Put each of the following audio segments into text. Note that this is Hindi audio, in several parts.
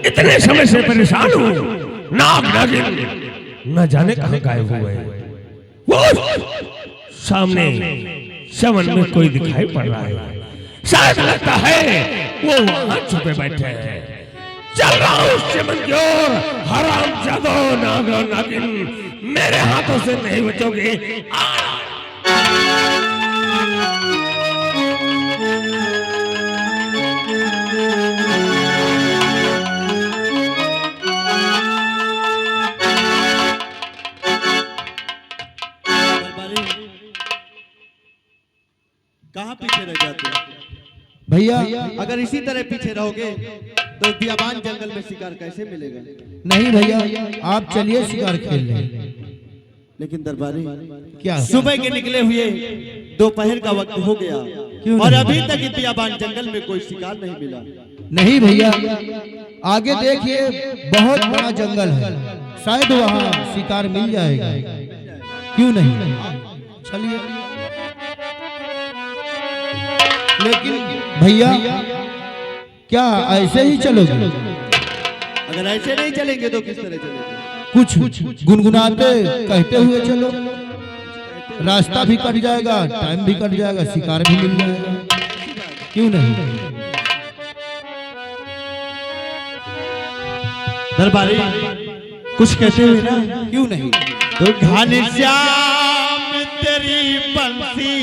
इतने समय से परेशान हूँ। नाग नागिन न जाने कहाँ गायब हुए। वो सामने चमन में कोई दिखाई पड़ रहा है। शायद लगता है वो वहां छुपे बैठे हैं। चल रहा हूँ उस चमन की ओर। हराम जादो नाग नागिन मेरे हाथों से नहीं बचोगे। कहाँ पीछे रह जाते हैं भैया? अगर इसी तरह पीछे रहोगे तो बियाबान जंगल में शिकार कैसे मिलेगा? नहीं भैया, आप चलिए शिकार खेलने। लेकिन दरबारी क्या सुबह के निकले हुए दोपहर का वक्त हो गया और अभी तक इस बियाबान जंगल में कोई शिकार नहीं मिला। नहीं भैया, आगे देखिए बहुत बड़ा जंगल है, शायद वहाँ शिकार मिल जाएगा। क्यों नहीं, चलिए। लेकिन भैया क्या ऐसे ही चलोगे? अगर ऐसे नहीं चलेंगे तो किस तरह चलेंगे? कुछ गुनगुनाते कहते हुए चलो, रास्ता भी कट जाएगा, टाइम भी कट जाएगा, शिकार भी मिल जाएगा। क्यों नहीं? दरबारी कुछ कहते हुए ना? क्यों नहीं? तो घनश्याम तेरी बंसी,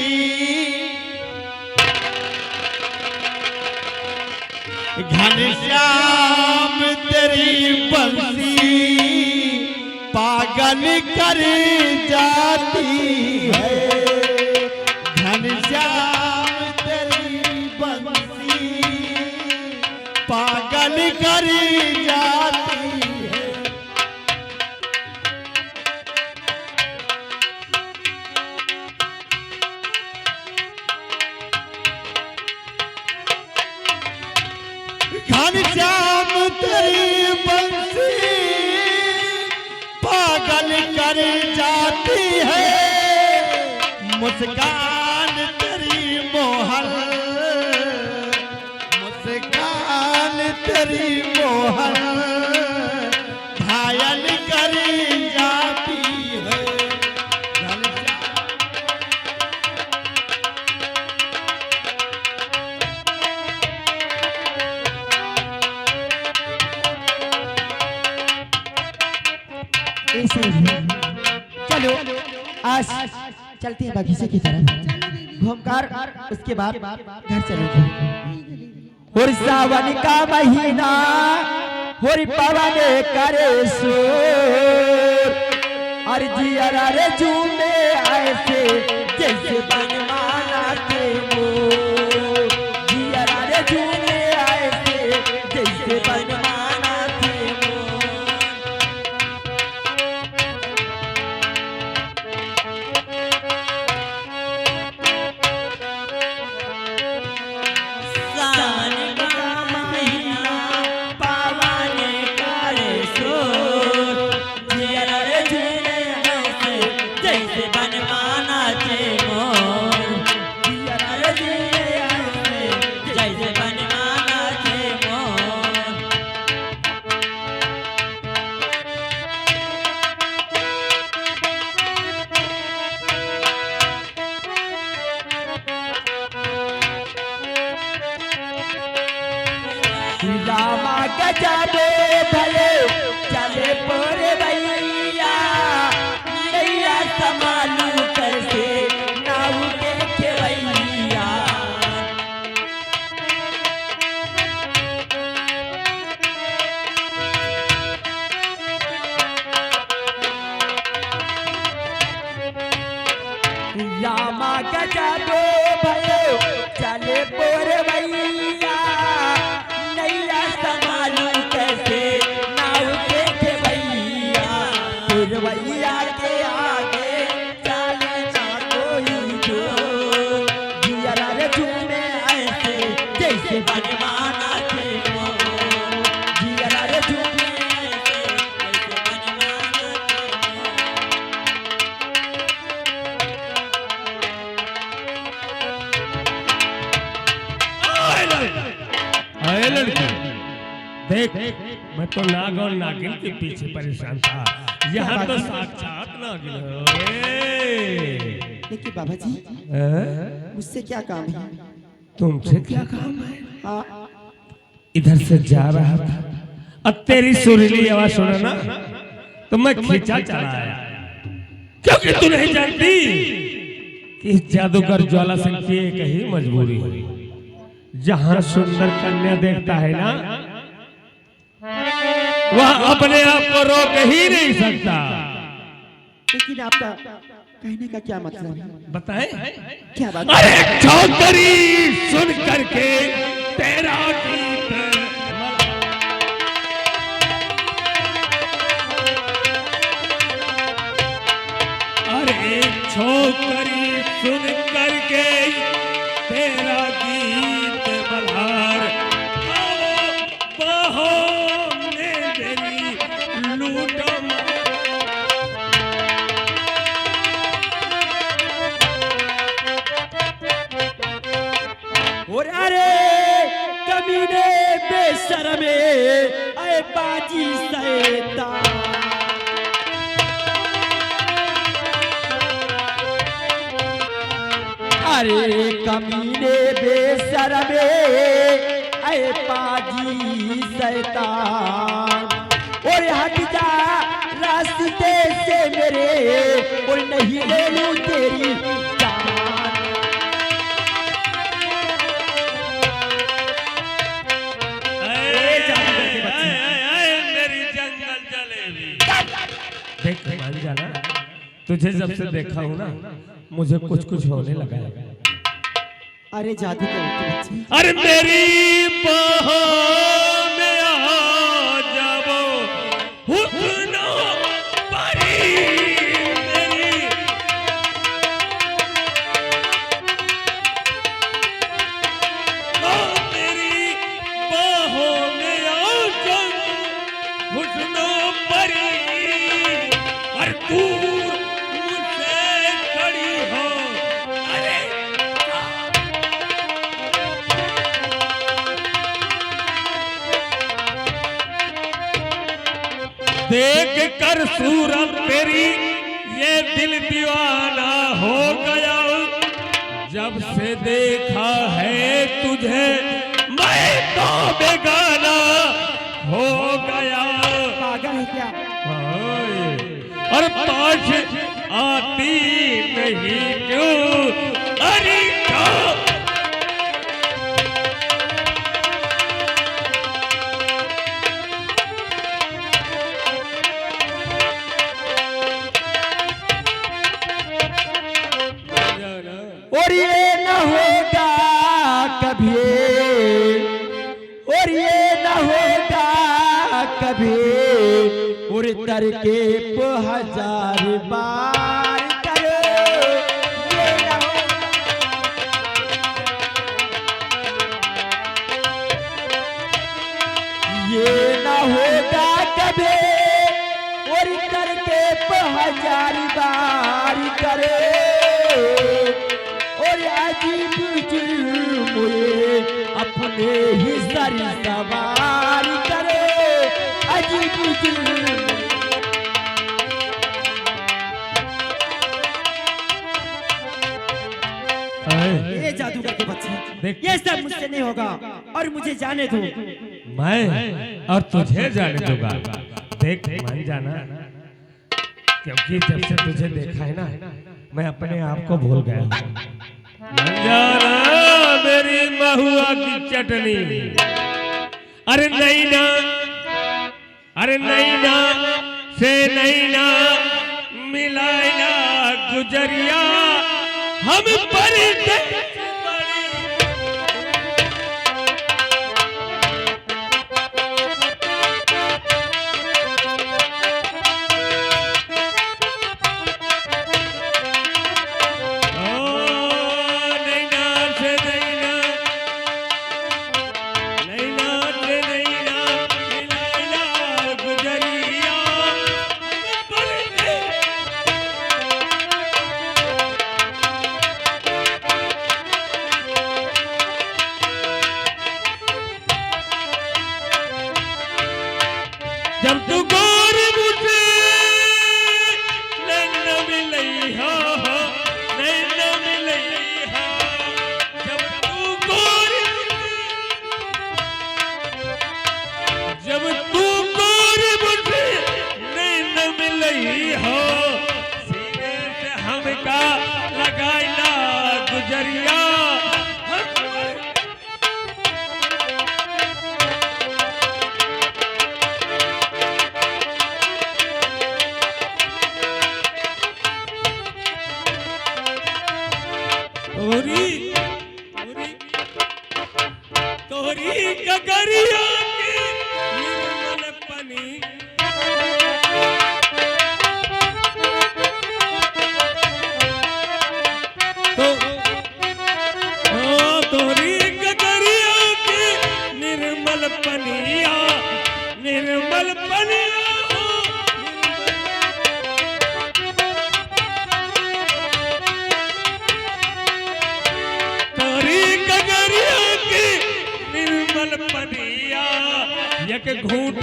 घनश्याम तेरी बंसी पागल कर जाती है। घनश्याम तेरी बंसी पागल कर जाती है। घनश्याम तेरी बंसी पागल कर जाती है। मुस्कान तेरी मोहन, मुस्कान तेरी मोहन घायल कर जाती है। चलो आज चलते हैं बगीचे की तरफ, घूमकर उसके बाद घर चलेंगे। और सावन का महीना होरी पवन करे शोर, और जिया रे झूमे ऐसे जैसे बनमाना के मोर। जिया रे झूमे ऐसे जैसे बनमाना के मोर। रामा गजाबे भले चले पर भैया, नैया संभालू कैसे नाव के खेवैया। रामा गजाबे भले चले पर भैया, नैया संभालू कैसे नाव के खेवैया। फिर भैया के आगे चले ना कोई जो, जिया रे झूमे ऐसे जैसे बनमाना के मोर। जिया रे झूमे ऐसे जैसे बनमाना के आए लड़के, देख मैं तो नाग और नागिन के पीछे परेशान था, यहाँ तो साक्षात नागिन है। लेकिन बाबा जी हैं? मुझसे क्या काम है? तुमसे क्या काम है? हाँ इधर से जा रहा था, अब तेरी सुरीली आवाज सुना ना तो मैं खींचा चला आया, क्योंकि तू नहीं जानती कि इस जादूगर ज्वाला सिंह की एक ही मजबूरी है, जहां सुंदर कन्या देखता है ना वह अपने आप को रोक ही नहीं सकता। लेकिन आपका कहने का क्या मतलब है? बताएं? क्या बात? अरे चौधरी सुन करके तेरा गीत अरे छोकरी सुन करके तेरा गीत मल्हार आओ बाहों में मेरी लूटो और अरे कमीने बेशर्मे अरे बाजी शैतान, अरे कमीने बेशर्मे अरे बाजी शैतान, और हट जा रास्ते से मेरे और नहीं ले लूं तेरी जान। मेरी जंगल जलेबी। देख मान जाना, तुझे जब से देखा हूँ ना मुझे कुछ कुछ होने लगा है। अरे जादू के बच्चे, अरे मेरी बाहों में आ जाओ हुस्नो परी मेरी, ओ मेरी बाहों में आ जाओ हुस्नो परी, और दूर मुझसे खड़ी हो अरे देख कर सूरत तेरी ये दिल दीवाना हो गया, जब से देखा है तुझे मैं तो बेगाना हो गया। पागल है क्या? और पास आती नहीं क्यों अरे क्यों? और ये न होगा कभी, और ये न होगा कभी, और तरके पे हजार बार करो, ये न होगा। ये न होगा कभी, और तरके पे हजार बार करे, और अजीब जुल्म अपने ही सर सवार करे, अजीब जुल्म। ये जादूगर के बच्चे, देख। ये सब मुझसे नहीं होगा और मुझे जाने दो। मैं और तुझे जाने दूंगा। देख मान जाना, क्योंकि जब से तुझे देखा है ना मैं अपने आप को भूल गया। मान जाना मेरी महुआ की चटनी, अरे नैना, अरे नैना से नैना मिलाया गुजरिया हम पर जब तू गोर मुझे नैन मिलई हो नैन मिलई हो जब तू गोर मुझे नैन मिलई हो सीने से हमका लगाइला गुजरिया तोरी गगरिया की निर्मल पनी तोरी गगरिया की निर्मल पनिया निर्मल पनिया पनिया एक घूंट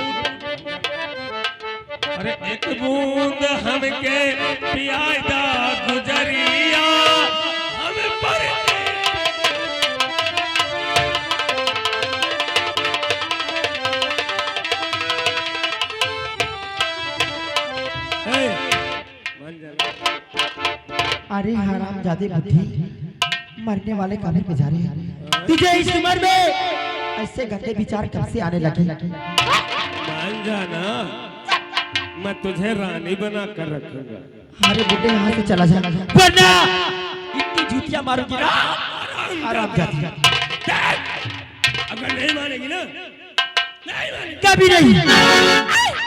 अरे एक बूंद हमके पियादा गुजरिया हम पर अरे हराम जादे बुद्धि मरने वाले काबिल पे जा रहे हैं तुझे इस उम्र में ऐसे गंदे विचार कब से आने लगे मान जाना मैं तुझे रानी बना कर रखूंगा अरे बुड्ढे यहाँ से चला जा वरना इतनी जूतियां मारूंगी ना आराम जाती अगर नहीं मानेगी ना नहीं मानेगी कभी नहीं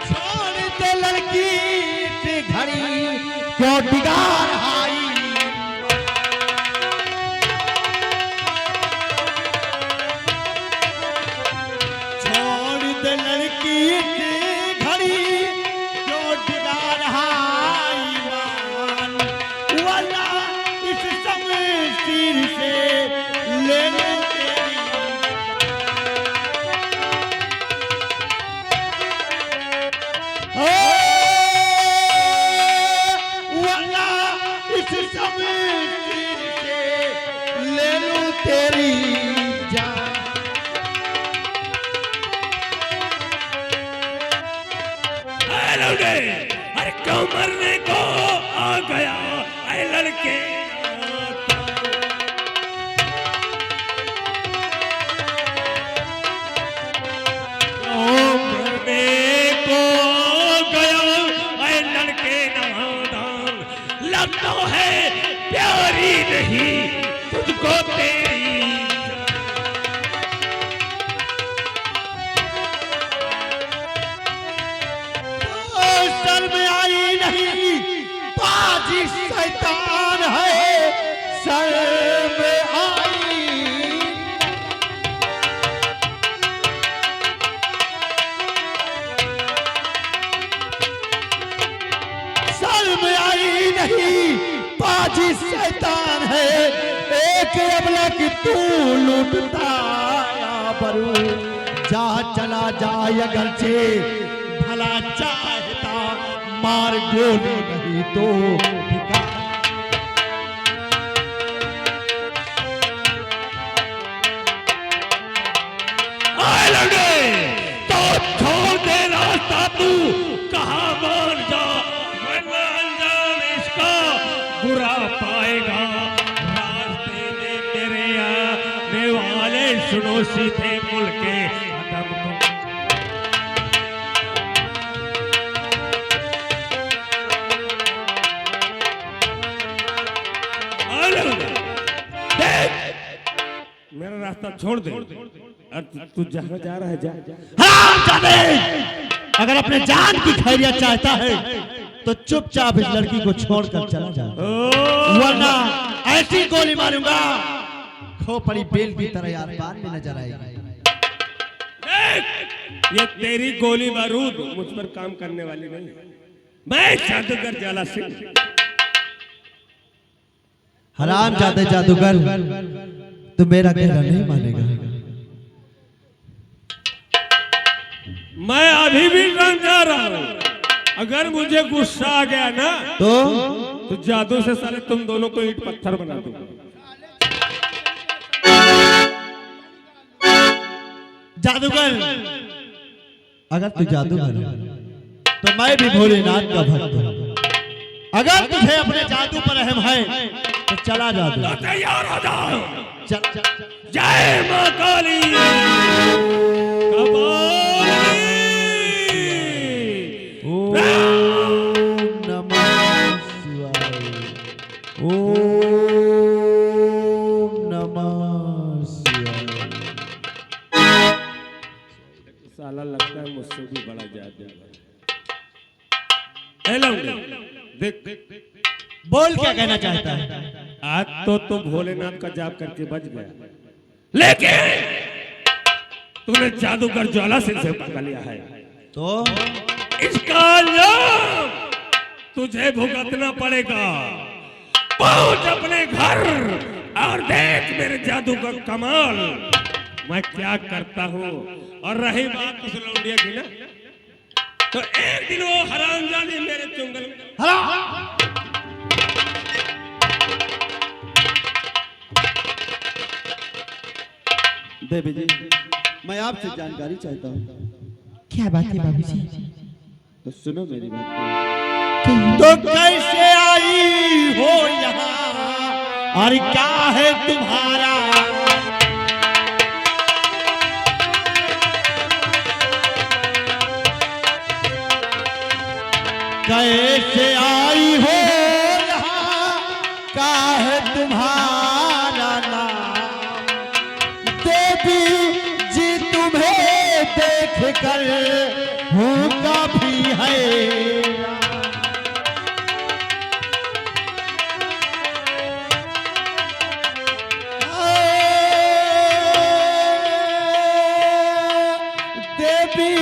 छोड़ दे लड़की से घड़ी क्यों बिगाड़ आई छोड़ दे लड़की से घड़ी क्यों बिगाड़ आई मान वाला इस समय सिर से ले ले तेरी इस समय सिर से ले लूं तेरी जान अरे क्यों मरने को आ गया ऐ लड़के मरने को आ गया ऐ लड़के नादान लगता है प्यारी नहीं तुझको तेरी शर्म आई नहीं बाजी शैतान है शर्म आई शर्म आई नहीं बाजी शैतान है एक अबला की तू लूटता बरू जा चला जाए अगर से भला चाहता मार गोली नहीं तो ठिकाना तो छोड़ दे रास्ता तू कहाँ मान जा वरना अंजाम इसका बुरा पाएगा रास्ते में मेरे आने वाले सुनो सीधे मुल्क के अदम को मेरा रास्ता छोड़ दे तू जहाँ जा रहा है जा हरामजादे अगर अपने जान की खैरियत चाहता है तो चुपचाप इस लड़की को छोड़कर चला जा वरना ऐसी गोली मारूंगा खोपड़ी बेल की तरह यार बाद में नजर आएगी ये तेरी गोली बारूद मुझ पर काम करने वाली नहीं मैं जादूगर जाला सिंह हरामजादे जादूगर तो मेरा कहना नहीं मानेगा। मैं अभी भी समझा रहा हूं, अगर मुझे गुस्सा आ गया ना तो जादू से साले तुम दोनों को ईंट पत्थर बना दूंगा। जादूगर, अगर तू जादूगर है तो मैं भी भोलेनाथ का भक्त हूं। अगर तुझे अपने जादू पर रहम है तो चला जादू। तो तैयार हो जाओ। चल। जय मां काली। ओम नमः शिवाय। ओम नमः शिवाय। साला लगता है मुझसे भी बड़ा जादू। हेलो देख, बोल क्या कहना चाहता है? आज तो तुम भोलेनाथ का जाप करके बच गया, लेकिन तूने जादूगर ज्वाला सिंह से पकड़ लिया है, तो इसका अंजाम तुझे भुगतना पड़ेगा। पहुंच अपने घर और देख मेरे जादू का कमाल मैं क्या करता हूँ। और रही बात उस लौंडिया की ना, तो एक दिन वो हरामजादी मेरे चुंगल में देवी जी, मैं आपसे जानकारी चाहता हूँ। क्या बात है बाबूजी? तो सुनो मेरी बात। तो कैसे आई हो यहाँ और क्या है तुम्हारा? कैसे आई हो यहाँ, क्या है तुम्हारा नाम? देवी जी तुम्हें देख कर हूँ काफी है। देवी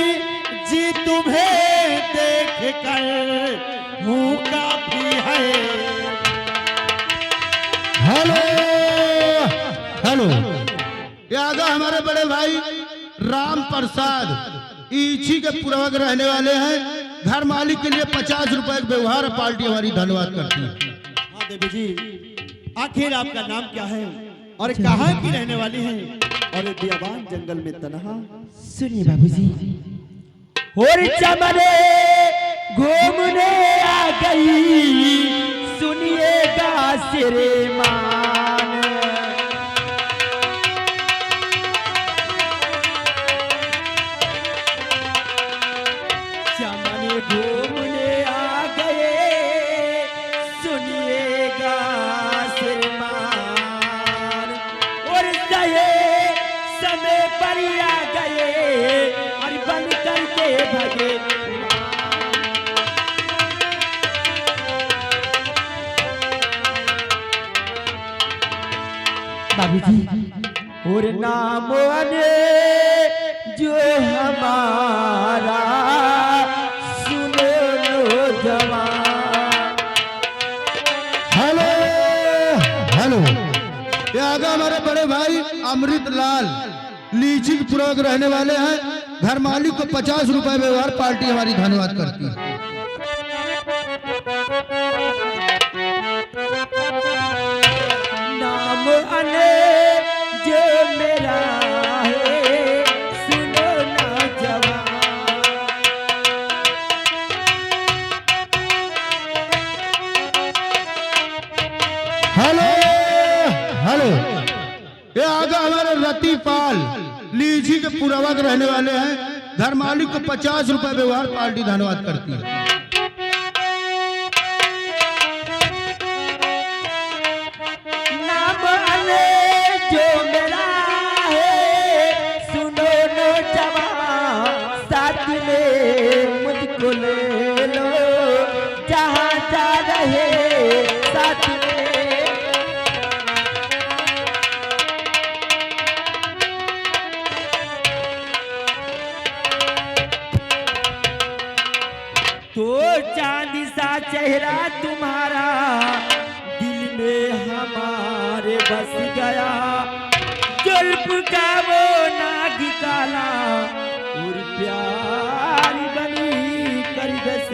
जी तुम्हें देख कर हूँ काफी है। हेलो हेलो, ये आगा हमारे बड़े भाई राम प्रसाद ईची के पूर्वक रहने वाले हैं। घर मालिक के लिए 50 रुपए का व्यवहार पार्टी हमारी धन्यवाद करती है। हाँ देवी जी, आखिर आपका नाम क्या है और कहाँ की रहने वाली है और बियाबान जंगल में तन्हा? सुनिए बाबूजी, और चमने घूमने आ गई, सुनिएगा श्रीमान। चमने घूमने आ गए, सुनिएगा श्रीमान। और सहे समय पर आ गए और बन करके भगे। बाबूजी, और नाम अने जो हमारा सुनो लो जवान। हेलो हेलो, ये आगा हमारे बड़े भाई अमृत लाल लीची के पूर्वक रहने वाले हैं। घर मालिक को 50 रुपए व्यवहार पार्टी हमारी धन्यवाद करती है। नाम अने जो मेरा है, सुनो ना जवान। हेलो हेलो, ये आगा हमारे रतिपाल लीची के पूर्वक रहने वाले हैं। घर मालिक को 50 रुपए व्यवहार पार्टी धन्यवाद करती है। नाम अने जो मेरा है, सुनो नो जवान। साथ में मुझको ले लो, जहाँ जा रहे साथ में। तो चांदी सा चेहरा तुम्हारा दिल में हमारे बस गया। रूप का वो नाग काला और प्यारी बनी कर दस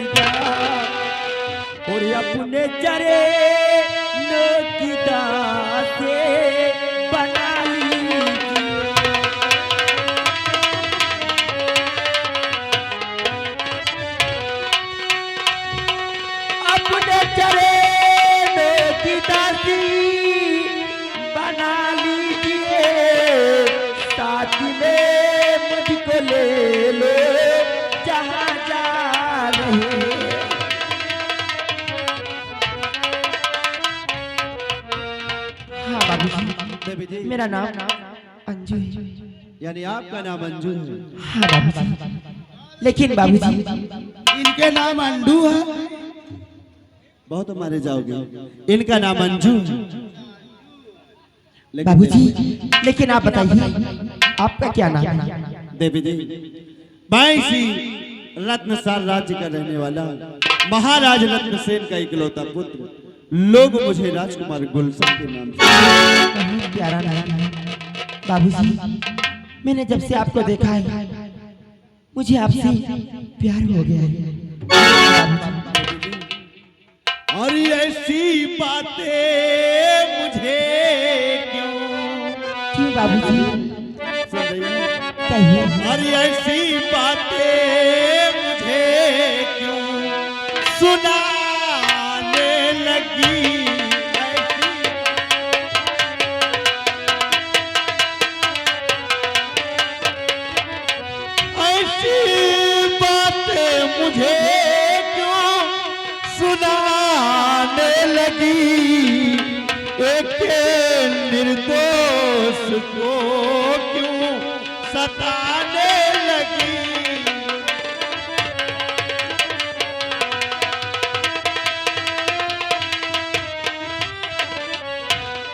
और अपने चरे नोकिदा से बना ली अपने चरे नोकिदा से बना लीजिए साथ में मुझको ले लो जहाँ जा रहे देवी जी, मेरा नाम अंजू है। यानी आपका नाम अंजू है। हाँ बाबूजी, लेकिन बाबूजी इनके नाम अंडू है। बहुत मारे जाओगे। इनका नाम अंजू है। लेकिन बाबूजी, लेकिन आप बताइए आपका क्या नाम है? देवी जी, मैं इसी रत्नसार राज्य का रहने वाला महाराज रत्नसेन का इकलौता पुत्र, लोग मुझे राजकुमार गुलशन के नाम से। बहुत प्यारा नाम है बाबूजी। मैंने जब से आपको देखा है मुझे आपसे प्यार हो गया है। और ऐसी बातें मुझे क्यों बाबूजी? सुन रही हैं? कहिए। और ऐसी बातें मुझे क्यों सुनाने लगी? ऐसी बातें मुझे क्यों सुनाने लगी? एक निर्दोष को क्यों सताने लगी?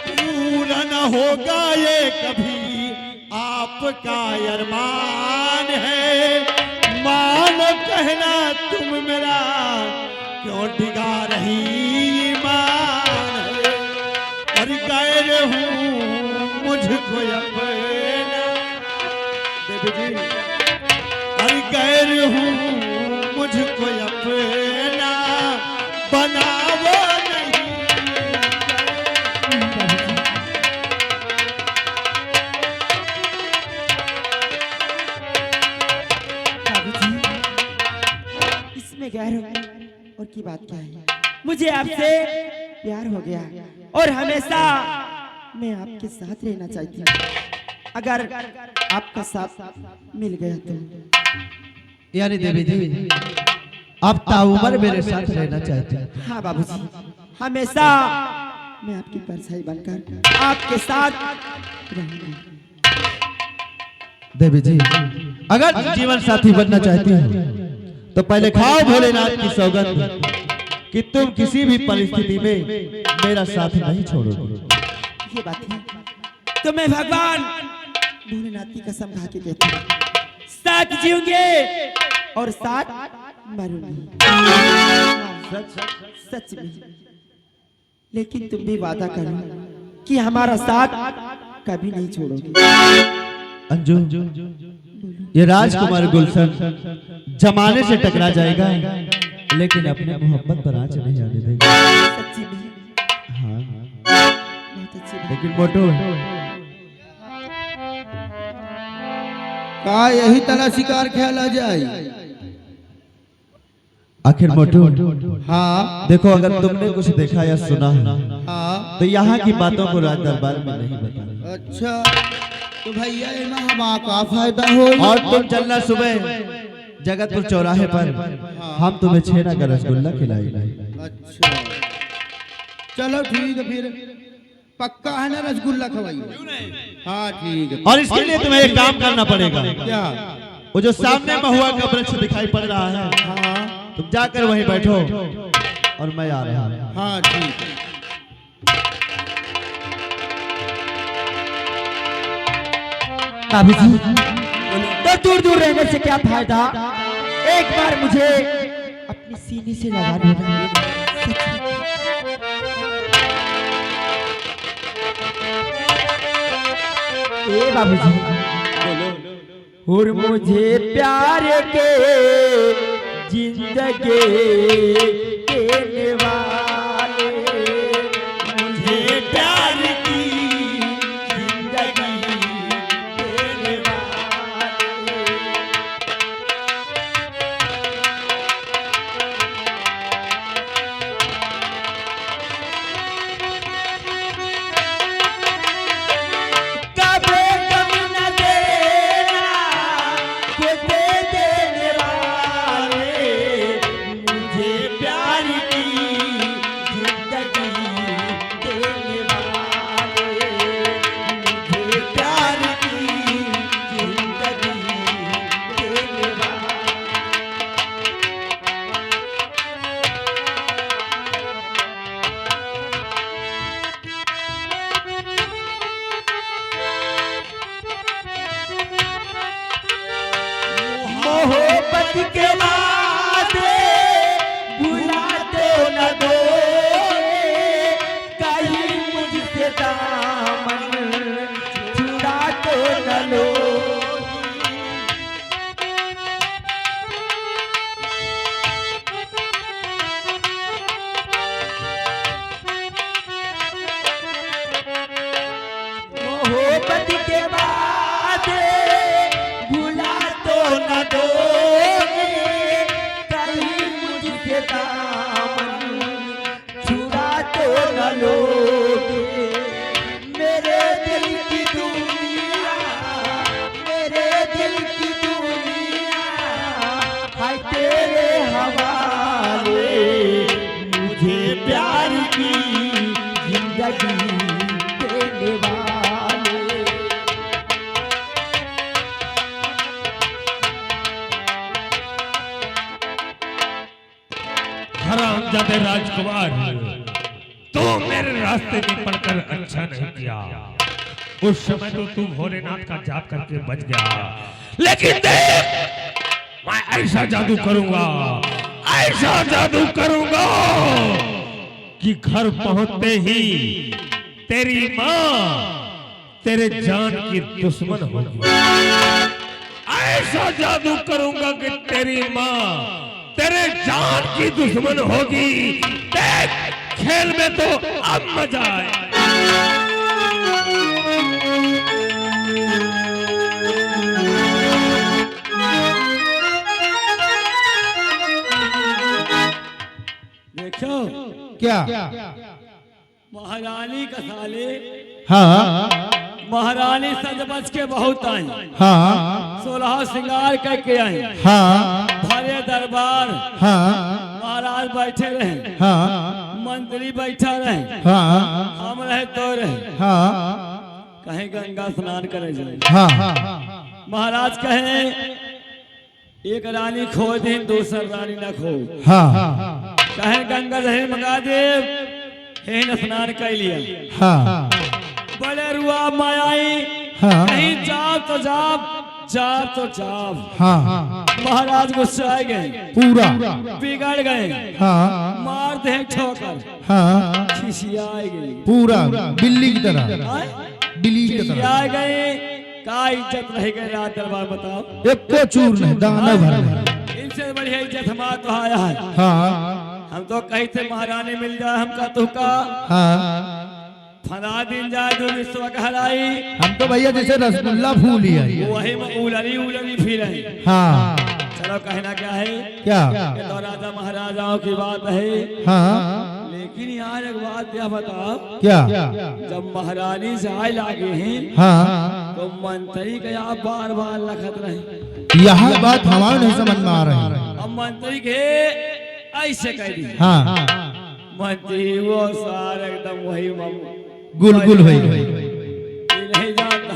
पूरा न होगा ये कभी आपका अरमान है, मानो कहना तुम मेरा क्यों डिगा रही ईमान है। और गैर हूँ मुझको अपना देवी जी, और गैर हूँ मुझको अपना बनावो नहीं। इसमें गैर और की बात क्या है? मुझे आपसे प्यार हो गया और हमेशा मैं आपके साथ रहना चाहती हूँ। अगर आपका साथ मिल गया तो। यानी देवी जी, आप ताउमर मेरे साथ रहना चाहते हैं। हाँ बाबूजी, हमेशा मैं आपकी परछाई बनकर आपके साथ रहूंगी। देवी जी, अगर जीवन साथी बनना चाहती हो तो पहले खाओ भोलेनाथ की सौगंध कि तुम किसी भी परिस्थिति में मेरा साथ नहीं छोड़ोगे। ये बात है तो मैं भगवान भोलेनाथ की कसम खा के कहती हूँ, साथ जीऊंगे और साथ मरूंगी। सच में। लेकिन तुम भी वादा करो कि हमारा साथ कभी नहीं छोड़ोगे। अंजू, ये राजकुमार गुलशन जमाने से टकरा जाएगा लेकिन अपने मोहब्बत पर आंच नहीं आने देगा। सच्ची में। हाँ, बहुत अच्छी बात। लेकिन मोटू, का यही तरह शिकार खेला जाए? आखिर मोटू, हाँ देखो अगर तुमने कुछ देखा या सुना है हाँ। तो यहाँ की बातों को राज दरबार में नहीं बताना। अच्छा तो भैया इनमें हमारा का फायदा हो? और तुम चलना सुबह जगतपुर चौराहे पर, हम तुम्हें छेना का रसगुल्ला खिलाएंगे। अच्छा चलो ठीक है, फिर पक्का है ना रसगुल्ला खवाइए? हाँ ठीक है। और इसके लिए तुम्हें एक काम करना पड़ेगा। क्या? वो जो सामने महुआ का वृक्ष दिखाई पड़ रहा है, हाँ तुम जाकर वहीं बैठो और मैं आ रहा हूँ। हाँ ठीक है। बाबूजी, तो दूर दूर रहने से क्या फायदा? एक बार मुझे अपनी सीने से लगा देना। ए बाबूजी और मुझे प्यार के जिंदगी देने वाले, मुझे प्यार की जिंदगी देने वाले। कभी कम न देना को दे देने वाले, मुझे प्यार की जिंदगी देने वाले, मुझे प्यार की जिंदगी देने वाले। मोहब्बत के वादे भुला तो न दो, कहीं मुझसे दामन छुड़ा तो न लो। मोहब्बत के वादे भुला तो न दो, कहीं मुझसे दामन छुड़ा तो न लोगे। मेरे दिल की दुनिया, मेरे दिल की दुनिया है तेरे हवाले, मुझे प्यार की जिंदगी देने वाले। हरामजादे राजकुमार, तू मेरे रास्ते में पड़कर अच्छा नहीं किया। उस समय तो तू भोलेनाथ का जाप करके बच गया, लेकिन देख मैं ऐसा जादू करूंगा, ऐसा जादू करूंगा कि घर पहुंचते ही तेरी माँ तेरे जान की दुश्मन होगी। ऐसा जादू करूंगा कि तेरी माँ तेरे जान की दुश्मन होगी। देख खेल में तो अब मजा आए। देखो क्या? महारानी का साले हाँ महारानी सज बच के बहुत आई, हाँ 16 श्रृंगार करके आई, हाँ भरे दरबार, हाँ महाराज बैठे रहे, हाँ मंत्री बैठा रहे, हाँ हम रहे तो रहे, हाँ कहीं गंगा स्नान करे जाए। हाँ महाराज कहे एक रानी खो दी, दूसर रानी न खो। हाँ कहे गंगा जहर मंगा दे, हेन स्नान कर लिया। हाँ बड़े रुआ मायाई, हाँ कहीं जाप तो जाप, जाप तो जाप। हाँ महाराज गुस्सा आ गए, पूरा बिगड़ गए, हाँ मार दे ठोकर, हाँ खिसिया गई, पूरा बिल्ली की तरह, बिल्ली की तरह खिसिया गए। का इज्जत रह गई रात दरबार बताओ। एक को चूर नहीं, दाना भर। इनसे बढ़िया इज्जत हमारा तो आया है। हाँ हम तो कहीं से महारानी मिल जाए, हमका तुका हाँ फना दिन जाए जो विश्व कहलाई, हम तो भैया जैसे रसगुल्ला फूल ही है। वही में उलरी उलरी फिरे। हाँ चलो कहना क्या है, क्या? ये तो राजा महाराजाओं की बात है। हाँ लेकिन यार एक बात क्या बताओ, क्या? जब महारानी जाए लागे हैं हाँ तो मंत्री के आप बार बार लखत रहे। यह बात हमारे नहीं समझ में आ रही है। अब मंत्री के ऐसे कह दी, हाँ मंत्री वो सार एकदम वही गुलगुल हुई। नहीं जानता।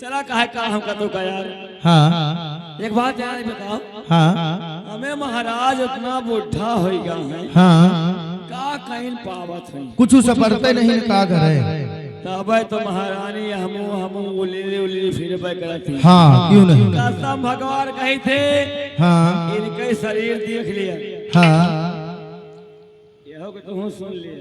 चला कहे का हमका तो का यार। हाँ एक बात यार बताओ, हाँ हमें महाराज इतना बुढ़ा हो गया है, हाँ का कहीं पावत है, कुछ सपरते नहीं का करे। तब तो महारानी हमू उली उली फिर पे करती। हाँ क्यों नहीं? कसम भगवान कही थे, हाँ इनके शरीर देख लिया, हाँ यहो कि तुम सुन लिया।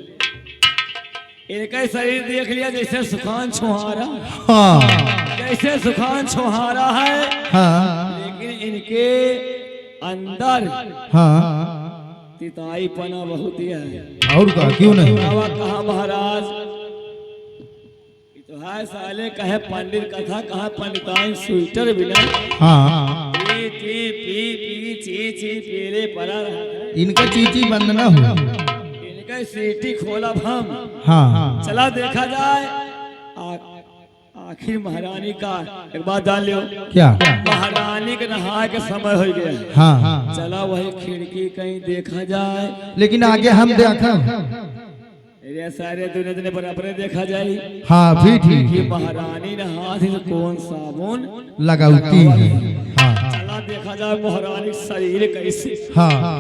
इनका शरीर देख लिया जैसे सुखान छुहारा, हाँ जैसे सुखान छुहारा है, हाँ लेकिन इनके अंदर हाँ तिताई पना बहुत ही है। और का क्यों नहीं? बाबा कहा महाराज, ये तो है साले कहे पंडित कथा, कहा पंडिताइन स्वेटर बिना हाँ पी ची पी पी ची ची पीले पड़ा रहा है। इनका चीटी बंद ना हो। इनका सीटी खोला हम, हाँ चला देखा जाए। आखिर महारानी का एक बात जान लियो, क्या? महारानी के नहाए के समय हो गया। हाँ चला वही खिड़की कहीं देखा जाए, लेकिन आगे हम देखा। ये सारे दुनिया बराबर देखा जाए। हाँ फिर ठीक कि महारानी ने हाथ से कौन साबुन लगाती है। हाँ चला देखा जाए महारानी का शरीर कैसे। हाँ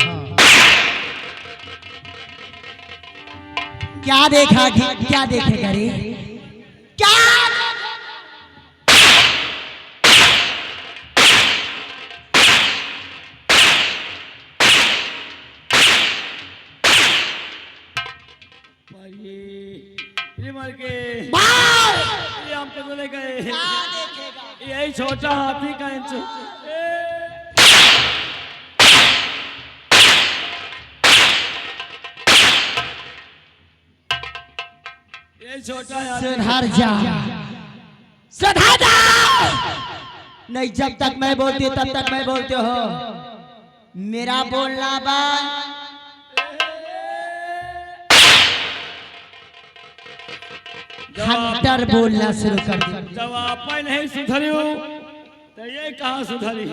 क्या देखा, क्या देखेगा रे, क्या? ये मर के ये हम तो चले गए। यही छोटा हाथी का इंच, ये छोटा हाथी। सुधर जा, सुधर जा। नहीं, जब तक मैं बोलती हूँ तब तक मैं बोलते हो। मेरा बोलना बंद। हंटर बोलना शुरू कर दे। जब आप नहीं सुधरी हो तो ये कहाँ सुधरी।